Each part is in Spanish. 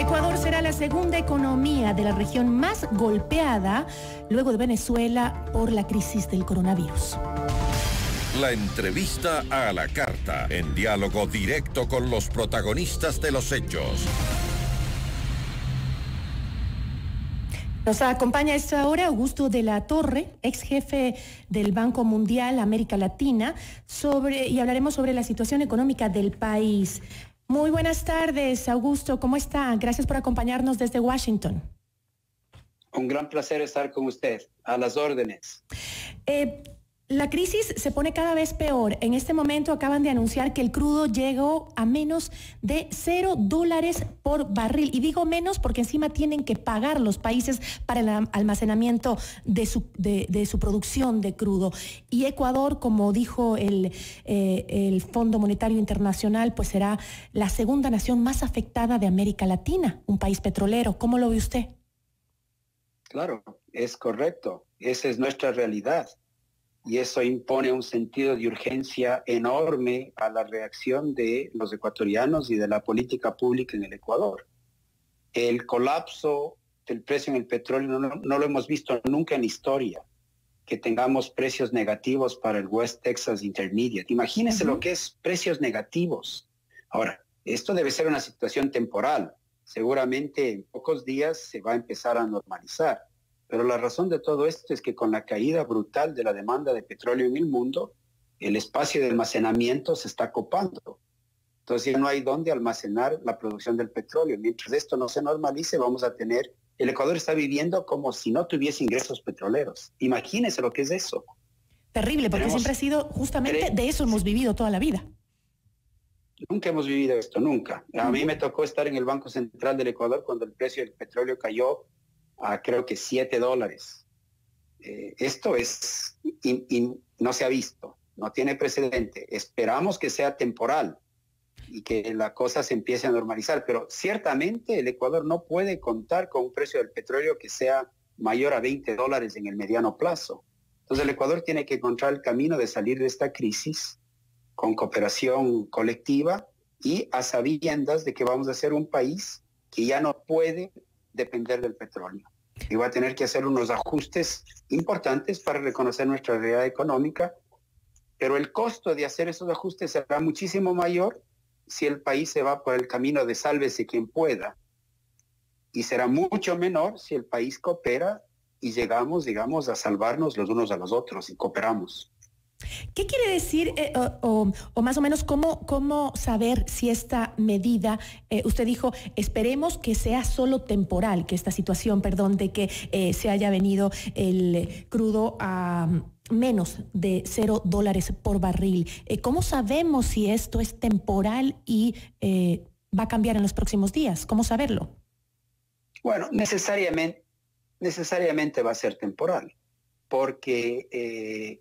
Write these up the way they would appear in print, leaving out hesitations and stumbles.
Ecuador será la segunda economía de la región más golpeada luego de Venezuela por la crisis del coronavirus. La entrevista a la carta, en diálogo directo con los protagonistas de los hechos. Nos acompaña a esta hora Augusto de la Torre, ex jefe del Banco Mundial América Latina, y hablaremos sobre la situación económica del país. Muy buenas tardes, Augusto, ¿cómo está? Gracias por acompañarnos desde Washington. Un gran placer estar con usted, a las órdenes. La crisis se pone cada vez peor. En este momento acaban de anunciar que el crudo llegó a menos de $0 por barril. Y digo menos porque encima tienen que pagar los países para el almacenamiento de su producción de crudo. Y Ecuador, como dijo el Fondo Monetario Internacional, pues será la segunda nación más afectada de América Latina, un país petrolero. ¿Cómo lo ve usted? Claro, es correcto. Esa es nuestra realidad. Y eso impone un sentido de urgencia enorme a la reacción de los ecuatorianos y de la política pública en el Ecuador. El colapso del precio en el petróleo no lo hemos visto nunca en la historia, que tengamos precios negativos para el West Texas Intermediate. Imagínense lo que es precios negativos. Ahora, esto debe ser una situación temporal. Seguramente en pocos días se va a empezar a normalizar. Pero la razón de todo esto es que con la caída brutal de la demanda de petróleo en el mundo, el espacio de almacenamiento se está copando. Entonces ya no hay dónde almacenar la producción del petróleo. Mientras esto no se normalice, vamos a tener... El Ecuador está viviendo como si no tuviese ingresos petroleros. Imagínense lo que es eso. Terrible, porque siempre ha sido justamente de eso hemos vivido toda la vida. Nunca hemos vivido esto, nunca. A mí me tocó estar en el Banco Central del Ecuador cuando el precio del petróleo cayó a creo que $7. Esto es no se ha visto, no tiene precedente. Esperamos que sea temporal y que la cosa se empiece a normalizar, pero ciertamente el Ecuador no puede contar con un precio del petróleo que sea mayor a $20 en el mediano plazo. Entonces el Ecuador tiene que encontrar el camino de salir de esta crisis con cooperación colectiva y a sabiendas de que vamos a ser un país que ya no puede depender del petróleo. Y va a tener que hacer unos ajustes importantes para reconocer nuestra realidad económica, pero el costo de hacer esos ajustes será muchísimo mayor si el país se va por el camino de sálvese quien pueda, y será mucho menor si el país coopera y llegamos, digamos, a salvarnos los unos a los otros y cooperamos. ¿Qué quiere decir, o más o menos, cómo saber si esta medida, usted dijo, esperemos que sea solo temporal, que esta situación, de que se haya venido el crudo a menos de $0 por barril? ¿Cómo sabemos si esto es temporal y va a cambiar en los próximos días? ¿Cómo saberlo? Bueno, necesariamente va a ser temporal, porque...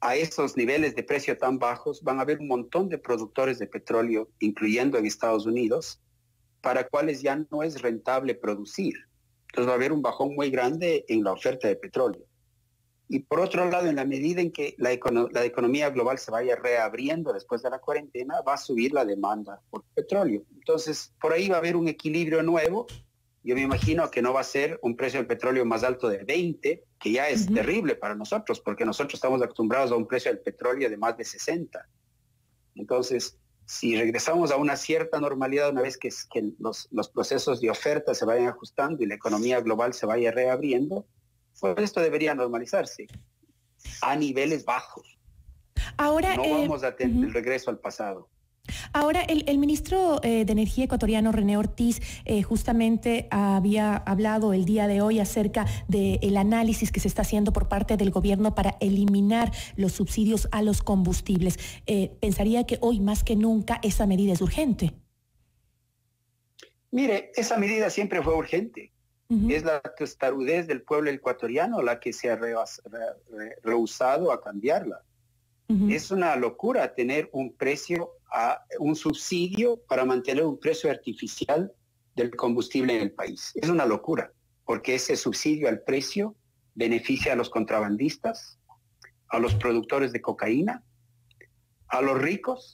a esos niveles de precio tan bajos van a haber un montón de productores de petróleo, incluyendo en Estados Unidos, para cuales ya no es rentable producir. Entonces va a haber un bajón muy grande en la oferta de petróleo. Y por otro lado, en la medida en que la economía global se vaya reabriendo después de la cuarentena, va a subir la demanda por petróleo. Entonces, por ahí va a haber un equilibrio nuevo. Yo me imagino que no va a ser un precio del petróleo más alto de 20, que ya es terrible para nosotros, porque nosotros estamos acostumbrados a un precio del petróleo de más de 60. Entonces, si regresamos a una cierta normalidad una vez que los procesos de oferta se vayan ajustando y la economía global se vaya reabriendo, pues esto debería normalizarse a niveles bajos. Ahora, no vamos a tener el regreso al pasado. Ahora, el ministro de Energía ecuatoriano, René Ortiz, justamente había hablado el día de hoy acerca del análisis que se está haciendo por parte del gobierno para eliminar los subsidios a los combustibles. Pensaría que hoy más que nunca esa medida es urgente. Mire, esa medida siempre fue urgente. Es la testarudez del pueblo ecuatoriano la que se ha rehusado a cambiarla. Es una locura tener un subsidio para mantener un precio artificial del combustible en el país. Es una locura, porque ese subsidio al precio beneficia a los contrabandistas, a los productores de cocaína, a los ricos,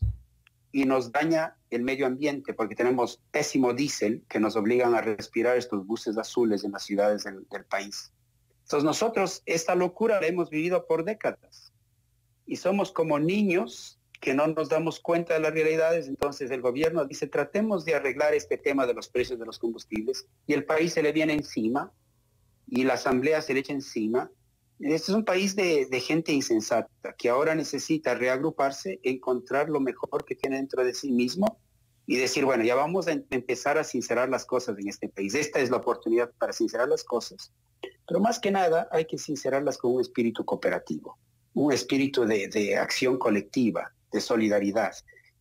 y nos daña el medio ambiente, porque tenemos pésimo diésel que nos obligan a respirar estos buses azules en las ciudades del país. Entonces nosotros esta locura la hemos vivido por décadas y somos como niños que no nos damos cuenta de las realidades. Entonces el gobierno dice, tratemos de arreglar este tema de los precios de los combustibles, y el país se le viene encima y la asamblea se le echa encima. Este es un país de gente insensata que ahora necesita reagruparse, encontrar lo mejor que tiene dentro de sí mismo y decir, bueno, ya vamos a empezar a sincerar las cosas en este país. Esta es la oportunidad para sincerar las cosas, pero más que nada hay que sincerarlas con un espíritu cooperativo, un espíritu de acción colectiva, de solidaridad.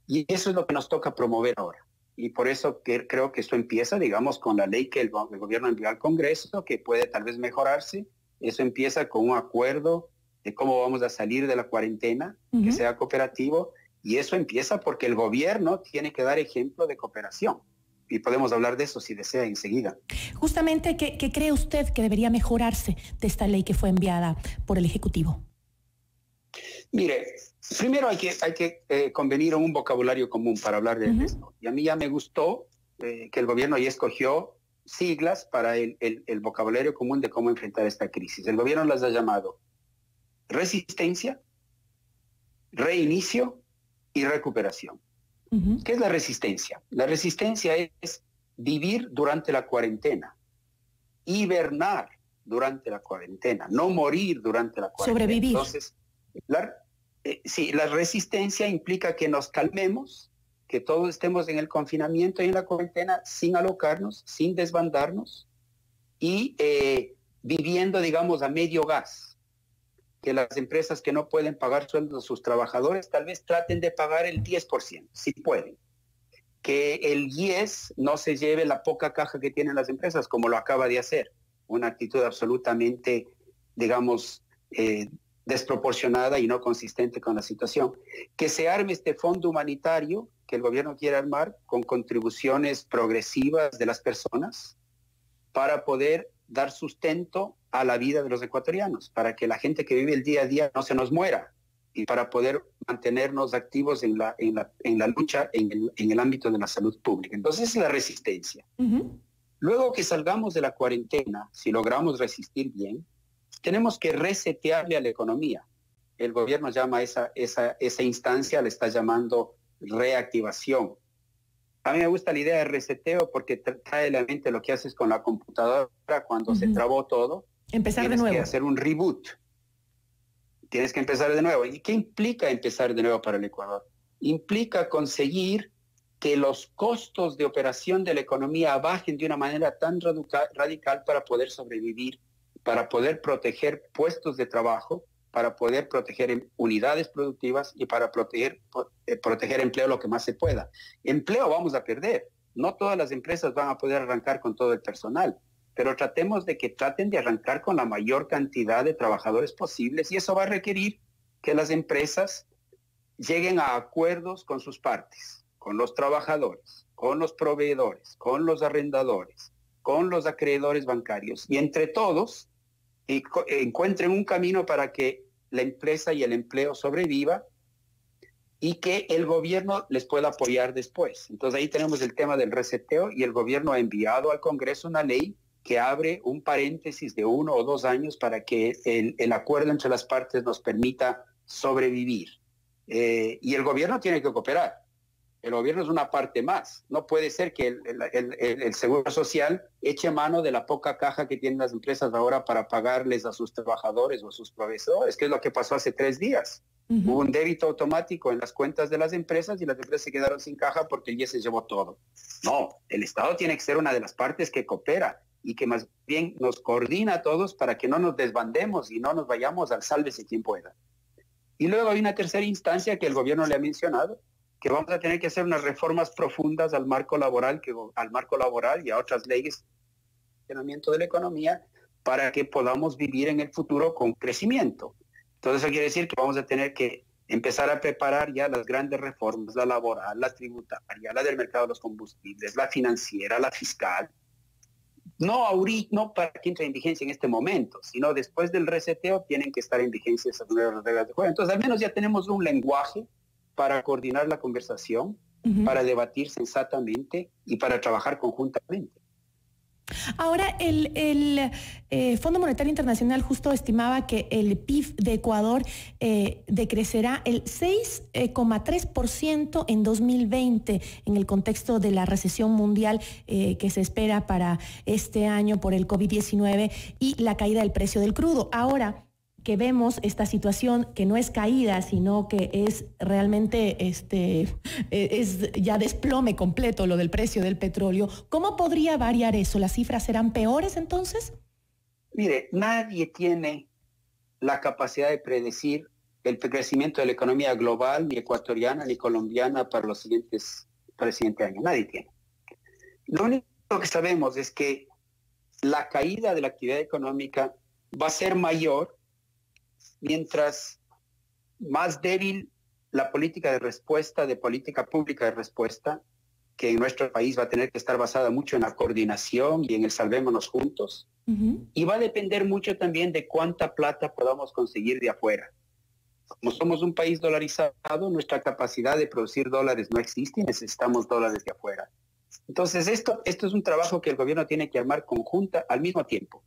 Y eso es lo que nos toca promover ahora. Y por eso creo que esto empieza, digamos, con la ley que el gobierno envió al Congreso, que puede tal vez mejorarse. Eso empieza con un acuerdo de cómo vamos a salir de la cuarentena, que sea cooperativo, y eso empieza porque el gobierno tiene que dar ejemplo de cooperación. Y podemos hablar de eso si desea enseguida. Justamente, ¿qué cree usted que debería mejorarse de esta ley que fue enviada por el Ejecutivo? Mire, primero hay que convenir en un vocabulario común para hablar de esto. Y a mí ya me gustó que el gobierno ya escogió siglas para el vocabulario común de cómo enfrentar esta crisis. El gobierno las ha llamado resistencia, reinicio y recuperación. ¿Qué es la resistencia? La resistencia es vivir durante la cuarentena, hibernar durante la cuarentena, no morir durante la cuarentena. Sobrevivir. Entonces, la resistencia implica que nos calmemos, que todos estemos en el confinamiento y en la cuarentena sin alocarnos, sin desbandarnos y viviendo, digamos, a medio gas. Que las empresas que no pueden pagar sueldos a sus trabajadores tal vez traten de pagar el 10%, si pueden. Que el IES no se lleve la poca caja que tienen las empresas, como lo acaba de hacer. Una actitud absolutamente, digamos, desproporcionada y no consistente con la situación. Que se arme este fondo humanitario que el gobierno quiere armar con contribuciones progresivas de las personas para poder dar sustento a la vida de los ecuatorianos, para que la gente que vive el día a día no se nos muera y para poder mantenernos activos en la lucha en el ámbito de la salud pública. Entonces es la resistencia. Luego que salgamos de la cuarentena, si logramos resistir bien, tenemos que resetearle a la economía. El gobierno llama esa instancia, le está llamando reactivación. A mí me gusta la idea de reseteo porque trae a la mente lo que haces con la computadora cuando se trabó todo. Empezar de nuevo. Tienes que hacer un reboot. Tienes que empezar de nuevo. ¿Y qué implica empezar de nuevo para el Ecuador? Implica conseguir que los costos de operación de la economía bajen de una manera tan radical para poder sobrevivir, para poder proteger puestos de trabajo, para poder proteger unidades productivas y para proteger empleo lo que más se pueda. Empleo vamos a perder. No todas las empresas van a poder arrancar con todo el personal, pero tratemos de que traten de arrancar con la mayor cantidad de trabajadores posibles y eso va a requerir que las empresas lleguen a acuerdos con sus partes, con los trabajadores, con los proveedores, con los arrendadores, con los acreedores bancarios y entre todos encuentren un camino para que la empresa y el empleo sobreviva y que el gobierno les pueda apoyar después. Entonces ahí tenemos el tema del reseteo y el gobierno ha enviado al Congreso una ley que abre un paréntesis de 1 o 2 años para que el acuerdo entre las partes nos permita sobrevivir. Y el gobierno tiene que cooperar. El gobierno es una parte más. No puede ser que el Seguro Social eche mano de la poca caja que tienen las empresas ahora para pagarles a sus trabajadores o a sus proveedores, que es lo que pasó hace 3 días. Hubo un débito automático en las cuentas de las empresas y las empresas se quedaron sin caja porque el IES se llevó todo. No, el Estado tiene que ser una de las partes que coopera y que más bien nos coordina a todos para que no nos desbandemos y no nos vayamos al sálvese quien pueda. Y luego hay una tercera instancia que el gobierno le ha mencionado, que vamos a tener que hacer unas reformas profundas al marco laboral y a otras leyes de funcionamiento de la economía para que podamos vivir en el futuro con crecimiento. Entonces eso quiere decir que vamos a tener que empezar a preparar ya las grandes reformas, la laboral, la tributaria, la del mercado de los combustibles, la financiera, la fiscal. No ahorita, no para que entre en vigencia en este momento, sino después del reseteo tienen que estar en vigencia esas nuevas reglas de juego. Entonces al menos ya tenemos un lenguaje para coordinar la conversación para debatir sensatamente y para trabajar conjuntamente. Ahora, el Fondo Monetario Internacional justo estimaba que el PIB de Ecuador decrecerá el 6,3% en 2020 en el contexto de la recesión mundial que se espera para este año por el COVID-19 y la caída del precio del crudo. Ahora que vemos esta situación que no es caída, sino que es realmente es ya desplome completo lo del precio del petróleo, ¿cómo podría variar eso? ¿Las cifras serán peores entonces? Mire, nadie tiene la capacidad de predecir el crecimiento de la economía global, ni ecuatoriana, ni colombiana para el siguiente año. Nadie tiene. Lo único que sabemos es que la caída de la actividad económica va a ser mayor mientras más débil la política de respuesta, de política pública de respuesta, que en nuestro país va a tener que estar basada mucho en la coordinación y en el salvémonos juntos, y va a depender mucho también de cuánta plata podamos conseguir de afuera. Como somos un país dolarizado, nuestra capacidad de producir dólares no existe y necesitamos dólares de afuera. Entonces esto es un trabajo que el gobierno tiene que armar conjunta al mismo tiempo.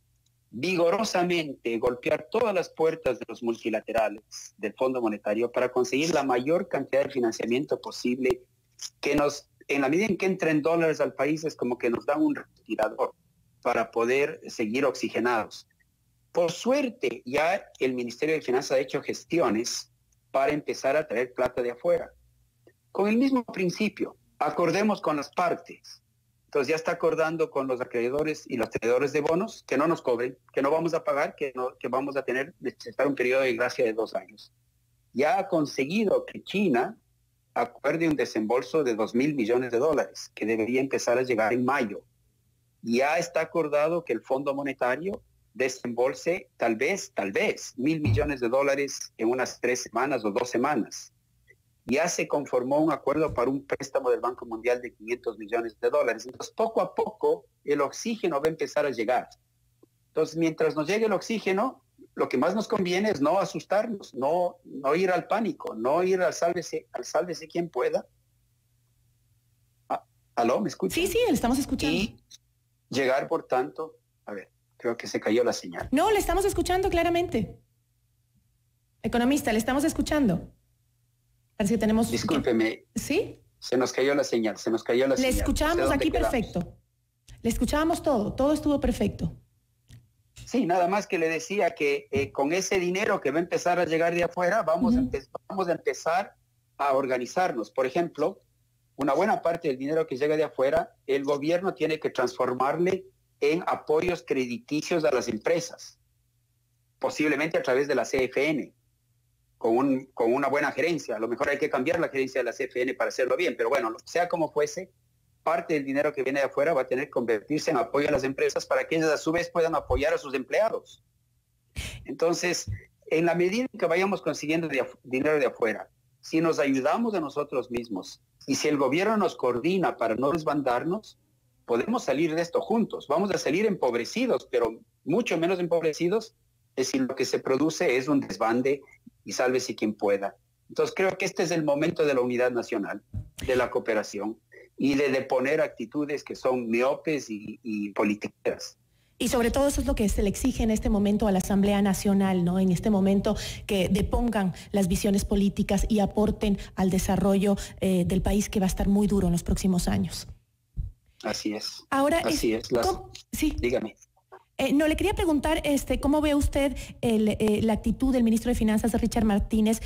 Vigorosamente golpear todas las puertas de los multilaterales del Fondo Monetario para conseguir la mayor cantidad de financiamiento posible que en la medida en que entren dólares al país, es como que nos dan un respirador para poder seguir oxigenados. Por suerte, ya el Ministerio de Finanzas ha hecho gestiones para empezar a traer plata de afuera. Con el mismo principio, acordemos con las partes. Entonces ya está acordando con los acreedores y los tenedores de bonos que no nos cobren, que no vamos a pagar, que vamos a necesitar un periodo de gracia de 2 años. Ya ha conseguido que China acuerde un desembolso de $2.000 millones, que debería empezar a llegar en mayo. Ya está acordado que el Fondo Monetario desembolse tal vez $1.000 millones en unas 3 semanas o 2 semanas. Ya se conformó un acuerdo para un préstamo del Banco Mundial de $500 millones. Entonces, poco a poco, el oxígeno va a empezar a llegar. Entonces, mientras nos llegue el oxígeno, lo que más nos conviene es no asustarnos, no ir al pánico, no ir al sálvese quien pueda. ¿Aló? ¿Me escucha? Sí, le estamos escuchando. Y llegar, por tanto, a ver, creo que se cayó la señal. No, le estamos escuchando claramente. Economista, le estamos escuchando. Parece que tenemos... Discúlpeme. ¿Sí? Se nos cayó la señal, Le escuchábamos aquí perfecto. Le escuchábamos todo estuvo perfecto. Sí, nada más que le decía que con ese dinero que va a empezar a llegar de afuera, vamos a empezar a organizarnos. Por ejemplo, una buena parte del dinero que llega de afuera, el gobierno tiene que transformarle en apoyos crediticios a las empresas, posiblemente a través de la CFN. Con una buena gerencia. A lo mejor hay que cambiar la gerencia de la CFN para hacerlo bien, pero bueno, sea como fuese, parte del dinero que viene de afuera va a tener que convertirse en apoyo a las empresas para que ellas a su vez puedan apoyar a sus empleados. Entonces, en la medida en que vayamos consiguiendo dinero de afuera, si nos ayudamos a nosotros mismos y si el gobierno nos coordina para no desbandarnos, podemos salir de esto juntos. Vamos a salir empobrecidos, pero mucho menos empobrecidos si lo que se produce es un desbande y sálvese quien pueda. Entonces creo que este es el momento de la unidad nacional, de la cooperación y de deponer actitudes que son miopes y politiqueras. Y sobre todo eso es lo que se le exige en este momento a la Asamblea Nacional, ¿no? En este momento que depongan las visiones políticas y aporten al desarrollo del país, que va a estar muy duro en los próximos años. Así es. Ahora, así es. Sí. Dígame. No, le quería preguntar, ¿cómo ve usted la actitud del ministro de Finanzas, Richard Martínez,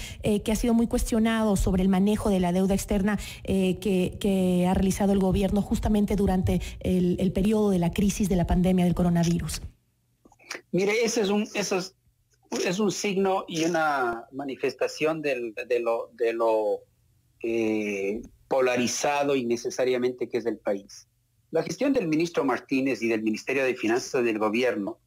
que ha sido muy cuestionado sobre el manejo de la deuda externa que ha realizado el gobierno justamente durante el periodo de la crisis de la pandemia del coronavirus? Mire, ese es un signo y una manifestación de lo polarizado innecesariamente que es el país. La gestión del ministro Martínez y del Ministerio de Finanzas del gobierno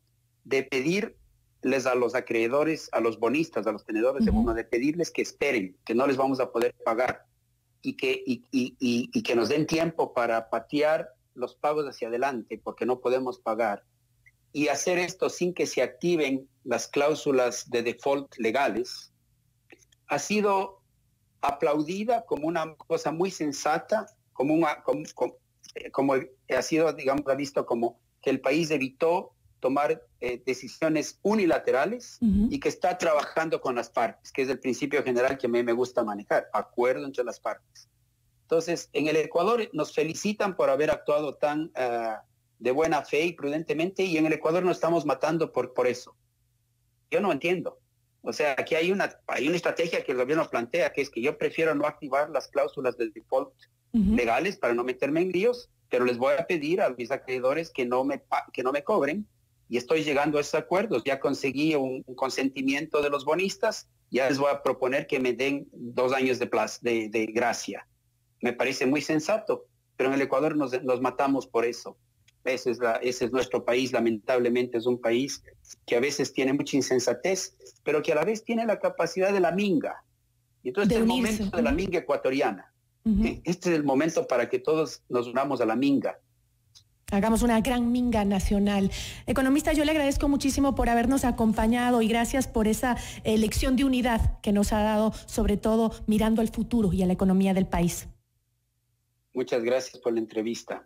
de pedirles a los acreedores, a los bonistas, a los tenedores de bonos, de pedirles que esperen, que no les vamos a poder pagar y que nos den tiempo para patear los pagos hacia adelante porque no podemos pagar, y hacer esto sin que se activen las cláusulas de default legales, ha sido aplaudida como una cosa muy sensata, como ha sido, digamos, visto como que el país evitó tomar decisiones unilaterales y que está trabajando con las partes, que es el principio general que a mí me gusta manejar, acuerdo entre las partes. Entonces, en el Ecuador nos felicitan por haber actuado tan de buena fe y prudentemente, y en el Ecuador nos estamos matando por eso. Yo no entiendo. O sea, aquí hay una estrategia que el gobierno plantea, que es que yo prefiero no activar las cláusulas del default legales para no meterme en líos, pero les voy a pedir a mis acreedores que no me cobren, y estoy llegando a esos acuerdos. Ya conseguí un consentimiento de los bonistas, ya les voy a proponer que me den 2 años de gracia. Me parece muy sensato, pero en el Ecuador nos matamos por eso. Ese es nuestro país, lamentablemente es un país que a veces tiene mucha insensatez, pero que a la vez tiene la capacidad de la minga. Y entonces es el momento de la minga ecuatoriana. Este es el momento para que todos nos unamos a la minga. Hagamos una gran minga nacional. Economista, yo le agradezco muchísimo por habernos acompañado y gracias por esa lección de unidad que nos ha dado, sobre todo mirando al futuro y a la economía del país. Muchas gracias por la entrevista.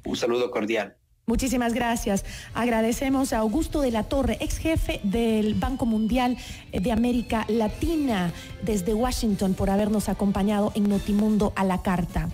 Un saludo cordial. Muchísimas gracias. Agradecemos a Augusto de la Torre, ex jefe del Banco Mundial de América Latina, desde Washington, por habernos acompañado en Notimundo a la Carta.